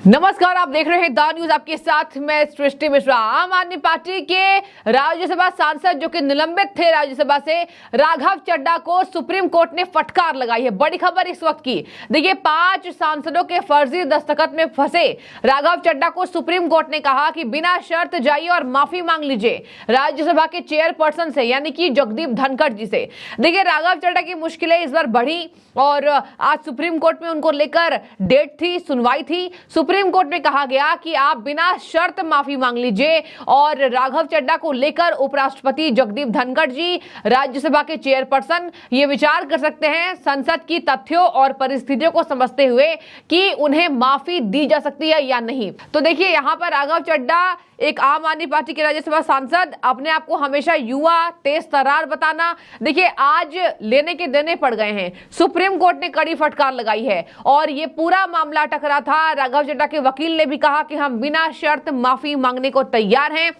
नमस्कार, आप देख रहे हैं द न्यूज। आपके साथ मैं सृष्टि मिश्रा। आम आदमी पार्टी के राज्यसभा सांसद जो कि निलंबित थे राज्यसभा से, राघव चड्ढा को सुप्रीम कोर्ट ने फटकार लगाई है। बड़ी खबर इस वक्त की। देखिए, 5 सांसदों के फर्जी दस्तखत में फंसे राघव चड्ढा को सुप्रीम कोर्ट ने कहा कि बिना शर्त जाइए और माफी मांग लीजिए राज्यसभा के चेयरपर्सन से, यानी कि जगदीप धनखड़ जी से। देखिए, राघव चड्ढा की मुश्किलें इस बार बढ़ी और आज सुप्रीम कोर्ट में उनको लेकर डेट थी, सुनवाई थी। सुप्रीम कोर्ट में कहा गया कि आप बिना शर्त माफी मांग लीजिए और राघव चड्ढा को लेकर उपराष्ट्रपति जगदीप धनखड़ जी, राज्यसभा के चेयरपर्सन, ये विचार कर सकते हैं संसद की तथ्यों और परिस्थितियों को समझते हुए कि उन्हें माफी दी जा सकती है या नहीं। तो देखिए, यहाँ पर राघव चड्ढा एक आम आदमी पार्टी के राज्यसभा सांसद, अपने आप को हमेशा युवा, तेज तर्रार बताना, देखिए आज लेने के देने पड़ गए हैं। सुप्रीम कोर्ट ने कड़ी फटकार लगाई है और ये पूरा मामला टकरा था। राघव चड्ढा के वकील ने भी कहा कि हम बिना शर्त माफी मांगने को तैयार हैं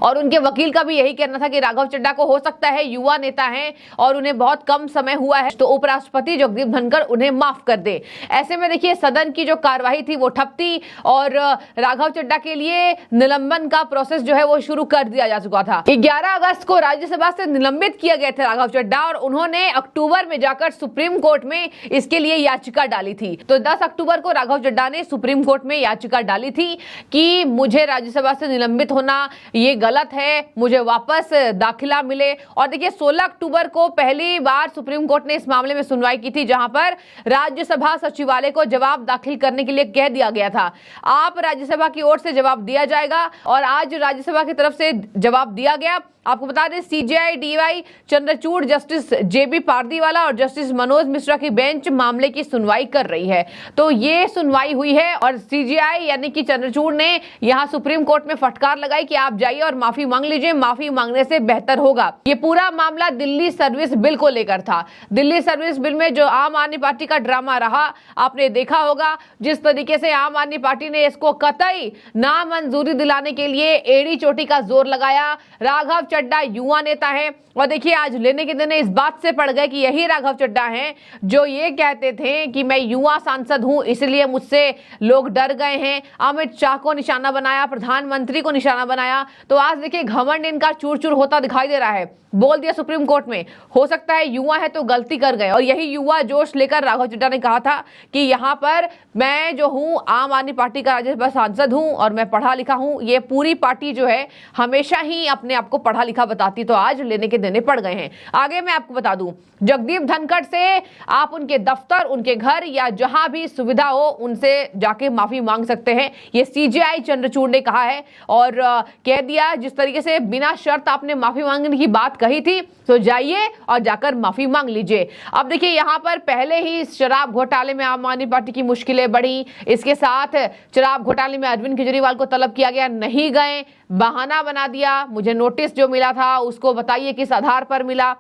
और उनके वकील का भी यही कहना था कि राघव चड्ढा को हो सकता है, युवा नेता हैं और उन्हें बहुत कम समय हुआ है, तो उपराष्ट्रपति जगदीप धनखड़ उन्हें माफ कर दे। ऐसे में देखिए, सदन की जो कार्यवाही थी वो ठप थी और राघव चड्ढा के लिए निलंबन का प्रोसेस जो है वो शुरू कर दिया जा चुका था। 11 अगस्त को राज्यसभा से निलंबित किया गया था राघव चड्ढा और उन्होंने अक्टूबर में जाकर सुप्रीम कोर्ट में इसके लिए याचिका डाली थी। तो 10 अक्टूबर को राघव चड्ढा ने सुप्रीम कोर्ट में याचिका डाली थी कि मुझे राज्यसभा से निलंबित होना ये गलत है, मुझे वापस दाखिला मिले। और देखिए, 16 अक्टूबर को पहली बार सुप्रीम कोर्ट ने इस मामले में सुनवाई की थी, जहां पर राज्यसभा सचिवालय को जवाब दाखिल करने के लिए कह दिया गया था। आप राज्यसभा की ओर से जवाब दिया जाएगा और आज राज्यसभा की तरफ से जवाब दिया गया। आपको बता दें, सीजेआई डीवाई चंद्रचूड़, जस्टिस जेबी पारदीवाला और जस्टिस मनोज मिश्रा की बेंच मामले की सुनवाई कर रही है। तो ये सुनवाई हुई है और सीजेआई यानी कि चंद्रचूड़ ने यहां सुप्रीम कोर्ट में फटकार लगाई कि आप जाइए और माफी मांग लीजिए, माफी मांगने से बेहतर होगा। ये पूरा मामला दिल्ली सर्विस बिल को लेकर था। दिल्ली सर्विस बिल में जो आम आदमी पार्टी का ड्रामा रहा, आपने देखा होगा जिस तरीके से आम आदमी पार्टी ने इसको कतई नामंजूरी दिलाने के लिए एड़ी चोटी का जोर लगाया। राघव चड्ढा युवा नेता है और देखिए, आज लेने के देने इस बात से पड़ गए कि यही राघव चड्ढा हैं जो ये कहते थे कि मैं युवा सांसद हूं, इसलिए मुझसे लोग डर गए हैं। अमित शाह को निशाना बनाया, प्रधानमंत्री को निशाना बनाया। तो आज देखिए, घमंड इनका चूर चूर होता दिखाई दे रहा है। बोल दिया सुप्रीम कोर्ट में, हो सकता है युवा है तो गलती कर गए। और यही युवा जोश लेकर राघव चड्ढा ने कहा था कि यहाँ पर मैं जो हूँ आम आदमी पार्टी का राज्यसभा सांसद हूँ और मैं पढ़ा लिखा हूँ। ये पूरी पार्टी जो है हमेशा ही अपने आप को पढ़ा लिखा बताती, तो आज लेने के देने पड़ गए हैं। आगे मैं आपको बता दूं, जगदीप धनखड़ से आप उनके दफ्तर, उनके घर या जहां भी सुविधा हो उनसे जाके माफी मांग सकते हैं, ये सीजेआई चंद्रचूड़ ने कहा है और कह दिया जिस तरीके से बिना शर्त आपने माफी मांगने की बात कही थी, तो जाइए और जाकर माफी मांग लीजिए। अब देखिए, यहाँ पर पहले ही शराब घोटाले में आम आदमी पार्टी की मुश्किलें बढ़ी। इसके साथ शराब घोटाले में अरविंद केजरीवाल को तलब किया गया, नहीं गए, बहाना बना दिया। मुझे नोटिस जो मिला था उसको बताइए किस आधार पर मिला।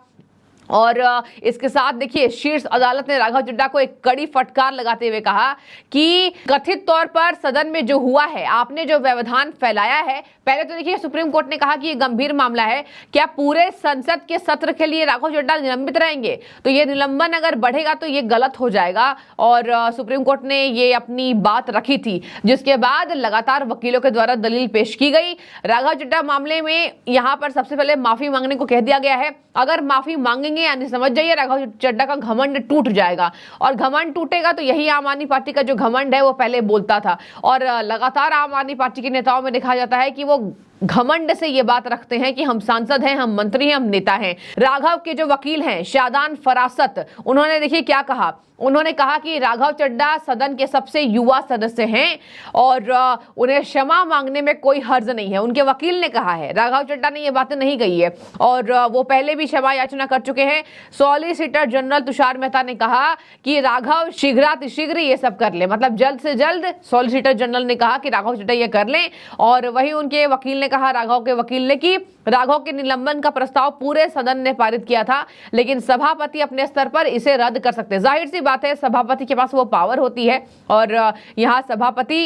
और इसके साथ देखिए, शीर्ष अदालत ने राघव चड्ढा को एक कड़ी फटकार लगाते हुए कहा कि कथित तौर पर सदन में जो हुआ है, आपने जो व्यवधान फैलाया है, पहले तो देखिए सुप्रीम कोर्ट ने कहा कि ये गंभीर मामला है, क्या पूरे संसद के सत्र के लिए राघव चड्ढा निलंबित रहेंगे? तो ये निलंबन अगर बढ़ेगा तो ये गलत हो जाएगा और सुप्रीम कोर्ट ने ये अपनी बात रखी थी, जिसके बाद लगातार वकीलों के द्वारा दलील पेश की गई। राघव चड्ढा मामले में यहाँ पर सबसे पहले माफी मांगने को कह दिया गया है। अगर माफी मांगेंगे यानी समझ जाइए राघव चड्ढा का घमंड टूट जाएगा और घमंड टूटेगा तो यही आम आदमी पार्टी का जो घमंड है वो पहले बोलता था और लगातार आम आदमी पार्टी के नेताओं में देखा जाता है कि वो घमंड से ये बात रखते हैं कि हम सांसद हैं, हम मंत्री हैं, हम नेता हैं। राघव के जो वकील हैं शादान फरासत, उन्होंने देखिए क्या कहा। उन्होंने कहा कि राघव चड्ढा सदन के सबसे युवा सदस्य हैं और उन्हें क्षमा मांगने में कोई हर्ज नहीं है, उनके वकील ने कहा है। राघव चड्ढा ने ये बातें नहीं कही है और वो पहले भी क्षमा याचना कर चुके हैं। सॉलिसिटर जनरल तुषार मेहता ने कहा कि राघव शीघ्रातिशीघ्र ये सब कर ले, मतलब जल्द से जल्द। सॉलिसिटर जनरल ने कहा कि राघव चड्ढा ये कर लें और वही उनके वकील ने कहा, राघव के वकील ने, कि राघव के निलंबन का प्रस्ताव पूरे सदन ने पारित किया था, लेकिन सभापति अपने स्तर पर इसे रद्द कर सकते हैं। जाहिर सी बात है, सभापति के पास वो पावर होती है और यहाँ सभापति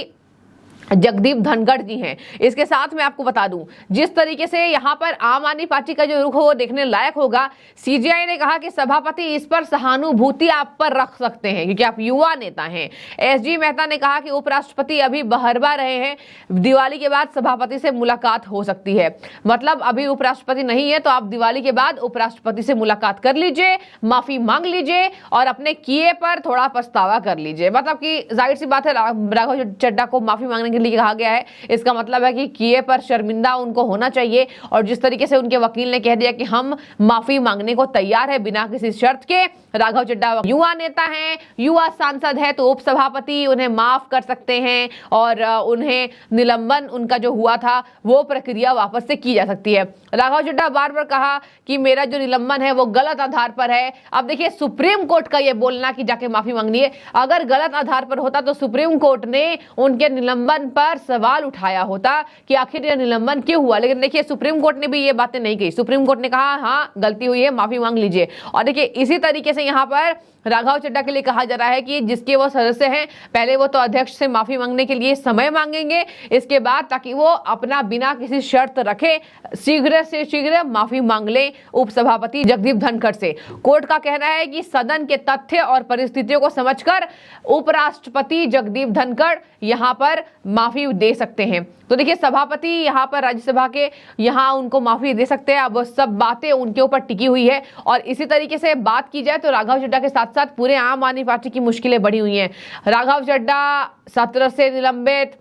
जगदीप धनखड़ जी हैं। इसके साथ मैं आपको बता दूं, जिस तरीके से यहां पर आम आदमी पार्टी का जो रुख हो वो देखने लायक होगा। सीजेआई ने कहा कि सभापति इस पर सहानुभूति आप पर रख सकते हैं क्योंकि आप युवा नेता हैं। एसजी मेहता ने कहा कि उपराष्ट्रपति अभी बहरबा रहे हैं, दिवाली के बाद सभापति से मुलाकात हो सकती है। मतलब अभी उपराष्ट्रपति नहीं है तो आप दिवाली के बाद उपराष्ट्रपति से मुलाकात कर लीजिए, माफी मांग लीजिए और अपने किए पर थोड़ा पछतावा कर लीजिए। मतलब कि जाहिर सी बात है, राघव चड्ढा को माफी मांगने के लिए कहा गया है। इसका मतलब है कि किए पर शर्मिंदा उनको होना चाहिए। और जिस तरीके से उनके वकील ने कह दिया कि हम माफी मांगने को तैयार है बिना किसी शर्त के। राघव चड्ढा युवा नेता हैं, युवा सांसद है, तो उपसभापति उन्हें माफ कर सकते हैं और उन्हें निलंबन उनका जो हुआ था वो प्रक्रिया वापस से की जा सकती है। राघव चड्ढा बार बार कहा कि मेरा जो निलंबन है वो गलत आधार पर है। अब देखिए, सुप्रीम कोर्ट का ये बोलना कि जाके माफी मांगनी है, अगर गलत आधार पर होता तो सुप्रीम कोर्ट ने उनके निलंबन पर सवाल उठाया होता कि आखिर यह निलंबन क्यों हुआ। लेकिन देखिए, सुप्रीम कोर्ट ने भी ये बातें नहीं कही। सुप्रीम कोर्ट ने कहा हाँ गलती हुई है, माफी मांग लीजिए। और देखिए, इसी तरीके से यहाँ पर राघव चड्ढा के लिए कहा जा रहा है कि जिसके वो सदस्य हैं, पहले वो तो अध्यक्ष से माफी मांगने के लिए समय मांगेंगे, इसके बाद ताकि वो अपना बिना किसी शर्त रखे शीघ्र से शीघ्र माफी मांग ले उपसभापति जगदीप धनखड़ से। कोर्ट का कहना है कि सदन के तथ्य और परिस्थितियों को समझकर उपराष्ट्रपति जगदीप धनखड़ यहाँ पर माफी दे सकते हैं। तो देखिए, सभापति यहाँ पर राज्यसभा के यहाँ उनको माफी दे सकते हैं। अब सब बातें उनके ऊपर टिकी हुई है। और इसी तरीके से बात की जाए तो राघव चड्ढा के साथ साथ पूरे आम आदमी पार्टी की मुश्किलें बढ़ी हुई हैं। राघव चड्ढा 17 से निलंबित,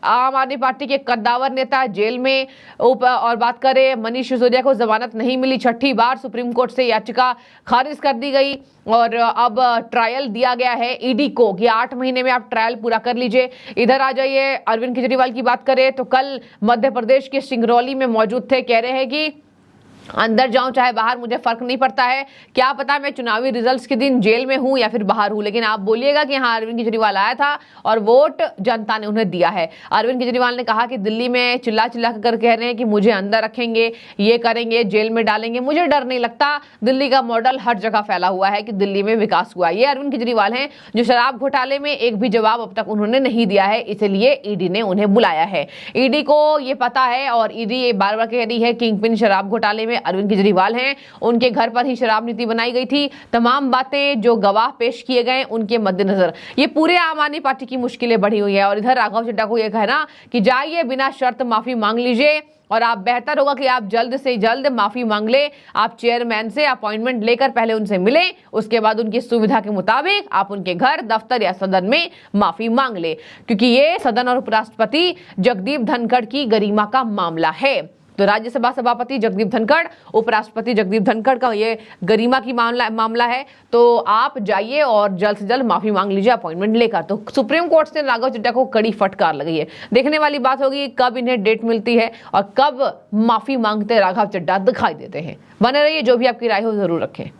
आम आदमी पार्टी के कद्दावर नेता जेल में। और बात करें मनीष सिसोदिया को जमानत नहीं मिली, छठी बार सुप्रीम कोर्ट से याचिका खारिज कर दी गई और अब ट्रायल दिया गया है ईडी को कि 8 महीने में आप ट्रायल पूरा कर लीजिए। इधर आ जाइए, अरविंद केजरीवाल की बात करें तो कल मध्य प्रदेश के सिंगरौली में मौजूद थे। कह रहे हैं कि अंदर जाऊं चाहे बाहर मुझे फर्क नहीं पड़ता है, क्या पता मैं चुनावी रिजल्ट्स के दिन जेल में हूं या फिर बाहर हूं, लेकिन आप बोलिएगा कि हाँ अरविंद केजरीवाल आया था और वोट जनता ने उन्हें दिया है। अरविंद केजरीवाल ने कहा कि दिल्ली में चिल्ला चिल्ला कर कह रहे हैं कि मुझे अंदर रखेंगे, ये करेंगे, जेल में डालेंगे, मुझे डर नहीं लगता। दिल्ली का मॉडल हर जगह फैला हुआ है कि दिल्ली में विकास हुआ। ये अरविंद केजरीवाल हैं जो शराब घोटाले में एक भी जवाब अब तक उन्होंने नहीं दिया है, इसलिए ईडी ने उन्हें बुलाया है। ईडी को ये पता है और ईडी ये बार बार कह रही है किंगपिन शराब घोटाले में अरविंद केजरीवाल हैं, उनके घर पर ही शराब नीति बनाई गई थी। तमाम बातें जो गवाह पेश किए गए उनके मद्देनजर ये पूरे आम आदमी पार्टी की मुश्किलें बढ़ी हुई है। और इधर राघव चड्ढा को यह कहना कि जाइए बिना शर्त माफी मांग लीजिए और आप बेहतर होगा कि आप जल्द से जल्द माफी मांग ले। आप चेयरमैन से अपॉइंटमेंट लेकर पहले उनसे मिले, उसके बाद उनकी सुविधा के मुताबिक आप उनके घर, दफ्तर या सदन में माफी मांग ले, क्योंकि ये सदन और उपराष्ट्रपति जगदीप धनखड़ की गरिमा का मामला है। तो राज्यसभा सभापति जगदीप धनखड़, उपराष्ट्रपति जगदीप धनखड़ का ये गरिमा की मामला है। तो आप जाइए और जल्द से जल्द माफी मांग लीजिए अपॉइंटमेंट लेकर। तो सुप्रीम कोर्ट से राघव चड्ढा को कड़ी फटकार लगी है। देखने वाली बात होगी कब इन्हें डेट मिलती है और कब माफी मांगते राघव चड्ढा दिखाई देते हैं। बने रहिए, जो भी आपकी राय हो जरूर रखें।